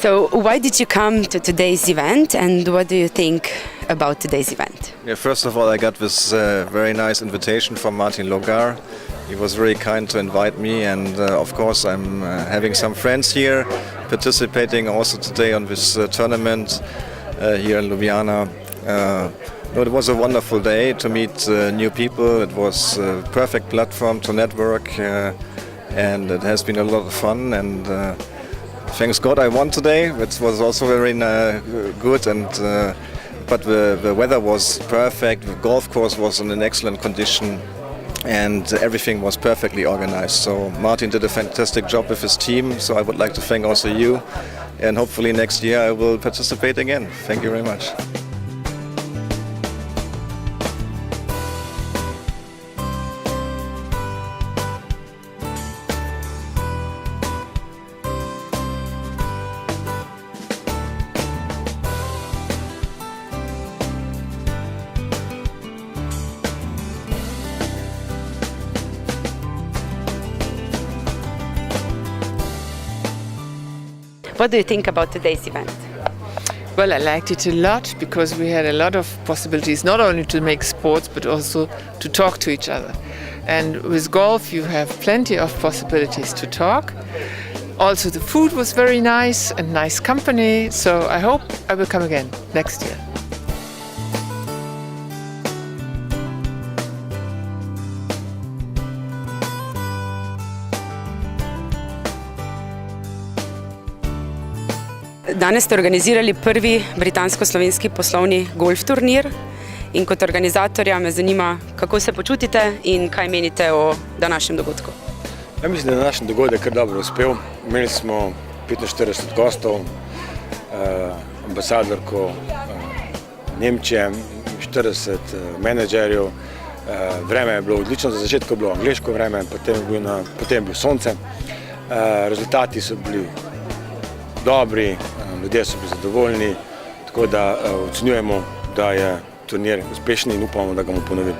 So why did you come to today's event and what do you think about today's event? Yeah, first of all, I got this very nice invitation from Martin Logar. He was very kind to invite me, and of course I'm having some friends here participating also today on this tournament here in Ljubljana. It was a wonderful day to meet new people. It was a perfect platform to network and it has been a lot of fun, and thanks God I won today. It was also very good, and but the weather was perfect, the golf course was in an excellent condition, and everything was perfectly organized. So Martin did a fantastic job with his team, so I would like to thank also you, and hopefully next year I will participate again. Thank you very much. What do you think about today's event? Well, I liked it a lot because we had a lot of possibilities, not only to make sports, but also to talk to each other. And with golf, you have plenty of possibilities to talk. Also, the food was very nice and nice company, so I hope I will come again next year. Danes ste organizirali prvi britansko-slovenski poslovni golf turnir in kot organizatorja me zanima, kako se počutite in kaj menite o današnjem dogodku. Ja, mislim, da je današnji dogodek kar dobro uspel. Imeli smo 45 gostov, ambasadorko Nemčije, 40 menedžerjev. Vreme je bilo odlično, za začetku je bilo angleško vreme, potem je bilo sonce. Rezultati so bili dobri, ljudje so bili zadovoljni, tako da ocenjujemo, da je turnir uspešen in upamo, da ga bomo ponovili.